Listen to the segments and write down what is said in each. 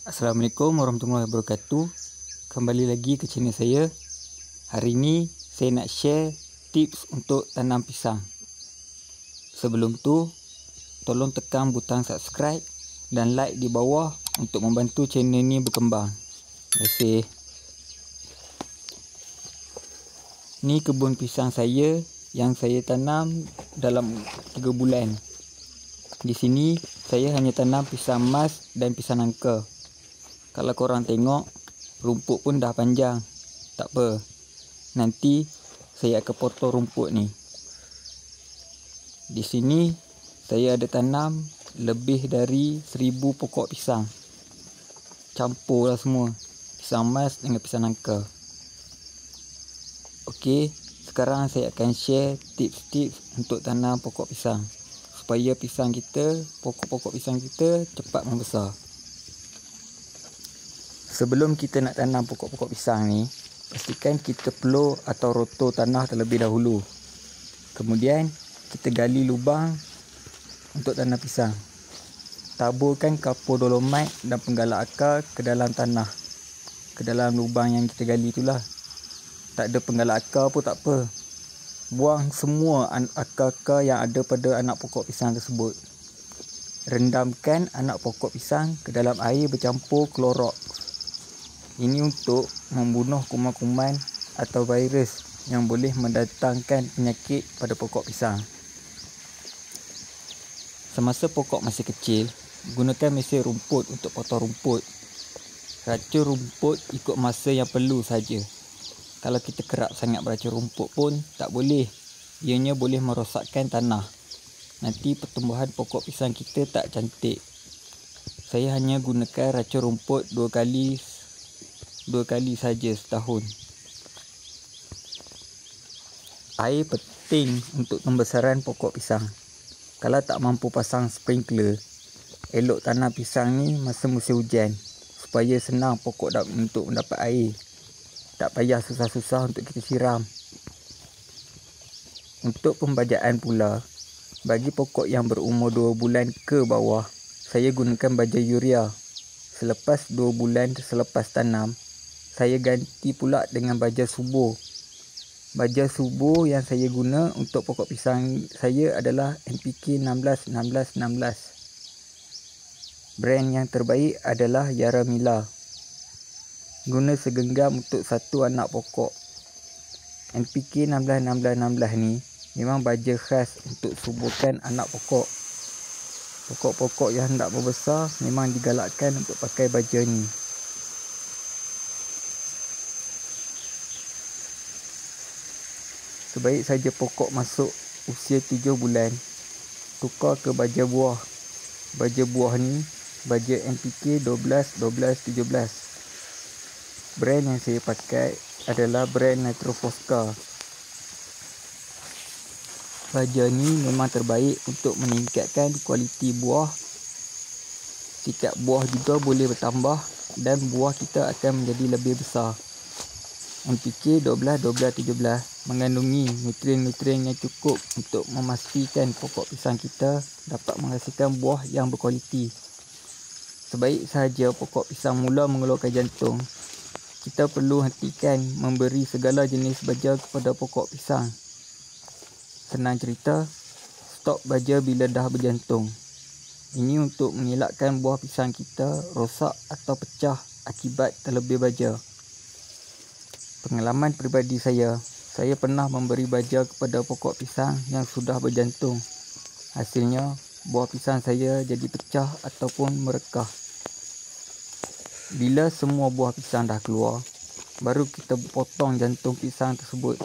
Assalamualaikum warahmatullahi wabarakatuh. Kembali lagi ke channel saya. Hari ini saya nak share tips untuk tanam pisang. Sebelum tu, tolong tekan butang subscribe dan like di bawah untuk membantu channel ni berkembang. Terima kasih. Ni kebun pisang saya yang saya tanam dalam 3 bulan. Di sini saya hanya tanam pisang emas dan pisang nangka. Kalau korang tengok, rumput pun dah panjang. Tak apa, nanti saya akan potong rumput ni. Di sini saya ada tanam lebih dari 1000 pokok pisang. Campurlah semua, pisang emas dengan pisang nangka. Okey, sekarang saya akan share tips-tips untuk tanam pokok pisang, supaya pisang kita, pokok-pokok pisang kita cepat membesar. Sebelum kita nak tanam pokok-pokok pisang ni, pastikan kita pelur atau rotor tanah terlebih dahulu. Kemudian kita gali lubang untuk tanam pisang. Taburkan kapur dolomite dan penggalak akar ke dalam tanah, ke dalam lubang yang kita gali itulah. Tak ada penggalak akar pun tak apa. Buang semua akar-akar yang ada pada anak pokok pisang tersebut. Rendamkan anak pokok pisang ke dalam air bercampur Clorox. Ini untuk membunuh kuman-kuman atau virus yang boleh mendatangkan penyakit pada pokok pisang. Semasa pokok masih kecil, gunakan mesin rumput untuk potong rumput. Racun rumput ikut masa yang perlu saja. Kalau kita kerap sangat beracun rumput pun tak boleh. Ianya boleh merosakkan tanah. Nanti pertumbuhan pokok pisang kita tak cantik. Saya hanya gunakan racun rumput 2 kali saja setahun. Air penting untuk pembesaran pokok pisang. Kalau tak mampu pasang sprinkler, elok tanam pisang ni masa musim hujan, supaya senang pokok untuk mendapat air. Tak payah susah-susah untuk kita siram. Untuk pembajaan pula, bagi pokok yang berumur 2 bulan ke bawah, saya gunakan baja urea. Selepas 2 bulan selepas tanam, saya ganti pula dengan baja subur. Baja subur yang saya guna untuk pokok pisang saya adalah NPK 16-16-16. Brand yang terbaik adalah Yaramila. Guna segenggam untuk satu anak pokok. NPK 16-16-16 ni memang baja khas untuk suburkan anak pokok. Pokok-pokok yang hendak membesar memang digalakkan untuk pakai baja ni. Sebaik saja pokok masuk usia 7 bulan, tukar ke baja buah. Baja buah ni baja NPK 12-12-17. Brand yang saya pakai adalah brand Nitrofosca. Baja ni memang terbaik untuk meningkatkan kualiti buah. Sikap buah juga boleh bertambah dan buah kita akan menjadi lebih besar. NPK 12-12-17 mengandungi nutrien-nutrien yang cukup untuk memastikan pokok pisang kita dapat menghasilkan buah yang berkualiti. Sebaik sahaja pokok pisang mula mengeluarkan jantung, kita perlu hentikan memberi segala jenis baja kepada pokok pisang. Senang cerita, stop baja bila dah berjantung. Ini untuk mengelakkan buah pisang kita rosak atau pecah akibat terlebih baja. Pengalaman peribadi saya pernah memberi baja kepada pokok pisang yang sudah berjantung. Hasilnya, buah pisang saya jadi pecah ataupun merekah. Bila semua buah pisang dah keluar, baru kita potong jantung pisang tersebut.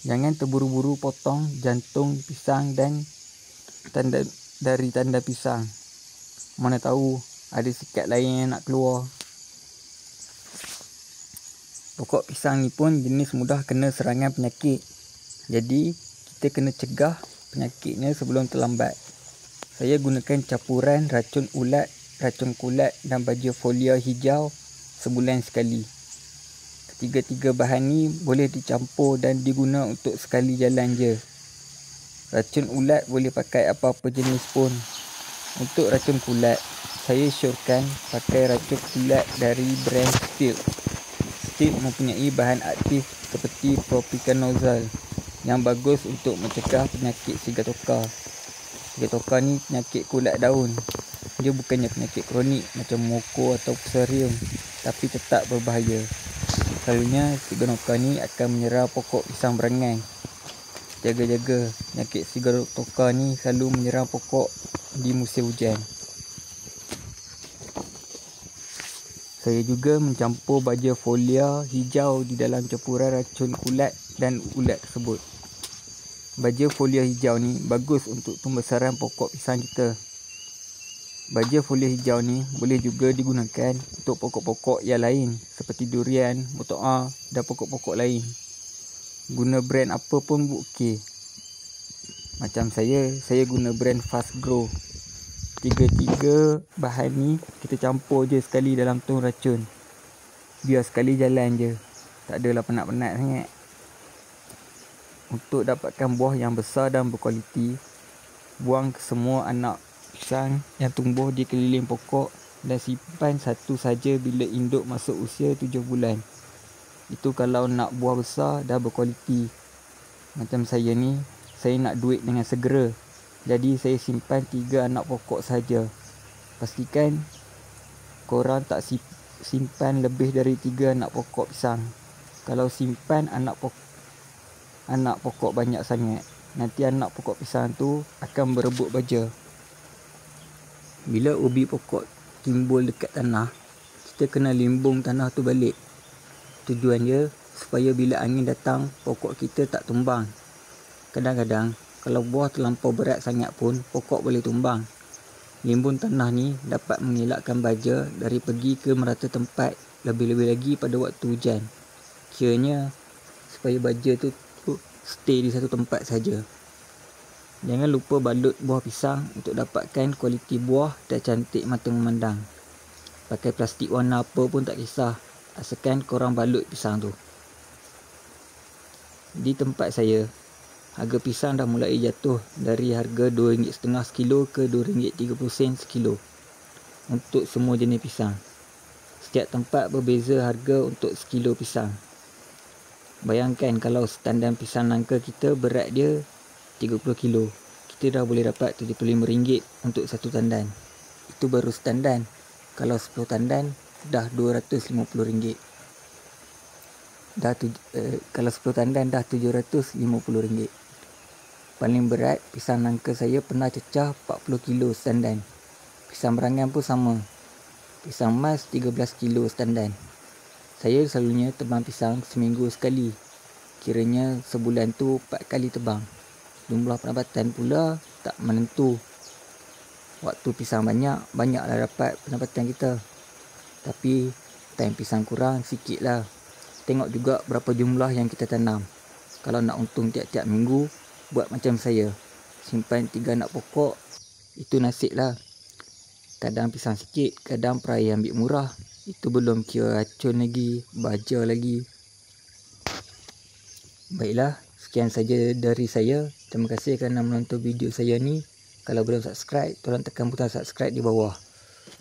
Jangan terburu-buru potong jantung pisang dan dari tanda pisang. Mana tahu ada sikat lain yang nak keluar. Pokok pisang ni pun jenis mudah kena serangan penyakit. Jadi kita kena cegah penyakitnya sebelum terlambat. Saya gunakan campuran racun ulat, racun kulat dan baja folia hijau sebulan sekali. Ketiga-tiga bahan ni boleh dicampur dan diguna untuk sekali jalan je. Racun ulat boleh pakai apa-apa jenis pun. Untuk racun kulat, saya syorkan pakai racun kulat dari brand Stihl. Stihl mempunyai bahan aktif seperti propiconazole yang bagus untuk mencegah penyakit sigatoka. Sigatoka ni penyakit kulat daun. Dia bukannya penyakit kronik macam moko atau fusarium, tapi tetap berbahaya. Selalunya sigatoka ni akan menyerang pokok pisang berangai. Jaga-jaga, penyakit sigatoka ni selalu menyerang pokok di musim hujan. Saya juga mencampur baja folia hijau di dalam campuran racun kulat dan ulat tersebut. Baja folia hijau ni bagus untuk pembesaran pokok pisang kita. Baja folia hijau ni boleh juga digunakan untuk pokok-pokok yang lain seperti durian, motoa dan pokok-pokok lain. Guna brand apa pun okey. Macam saya guna brand Fast Grow. Tiga bahan ni kita campur je sekali dalam tong racun. Biar sekali jalan je. Tak adalah penat-penat sangat. Untuk dapatkan buah yang besar dan berkualiti, buang semua anak pisang yang tumbuh di keliling pokok dan simpan satu saja bila induk masuk usia 7 bulan. Itu kalau nak buah besar dan berkualiti. Macam saya ni, saya nak duit dengan segera. Jadi saya simpan 3 anak pokok saja. Pastikan korang tak simpan lebih dari 3 anak pokok pisang. Kalau simpan anak pokok banyak sangat, nanti anak pokok pisang tu akan berebut baja. Bila ubi pokok timbul dekat tanah, kita kena limbung tanah tu balik. Tujuan dia supaya bila angin datang, pokok kita tak tumbang. Kadang-kadang kalau buah terlampau berat sangat pun, pokok boleh tumbang. Limbung tanah ni dapat mengelakkan baja dari pergi ke merata tempat, lebih-lebih lagi pada waktu hujan. Kiranya supaya baja tu stay di satu tempat saja. Jangan lupa balut buah pisang untuk dapatkan kualiti buah dan cantik mata memandang. Pakai plastik warna apa pun tak kisah, asalkan korang balut pisang tu. Di tempat saya, harga pisang dah mulai jatuh dari harga RM2.50 sekilo ke RM2.30 sekilo untuk semua jenis pisang. Setiap tempat berbeza harga untuk sekilo pisang. Bayangkan kalau standard pisang nangka kita berat dia 30 kilo. Kita dah boleh dapat RM75 untuk satu tandan. Itu baru standard. Kalau 10 tandan dah RM250. Kalau 10 tandan dah RM750. Paling berat pisang nangka saya pernah cecah 40 kilo standard. Pisang berangan pun sama. Pisang emas 13 kilo standard. Saya selalunya tebang pisang seminggu sekali. Kiranya sebulan tu 4 kali tebang. Jumlah pendapatan pula tak menentu. Waktu pisang banyaklah dapat pendapatan kita. Tapi time pisang kurang, sikit lah. Tengok juga berapa jumlah yang kita tanam. Kalau nak untung tiap-tiap minggu, buat macam saya. Simpan 3 anak pokok, itu nasib lah. Kadang pisang sikit, kadang peraya ambil murah. Itu belum kira racun lagi, baja lagi. Baiklah, sekian saja dari saya. Terima kasih kerana menonton video saya ni. Kalau belum subscribe, tolong tekan butang subscribe di bawah.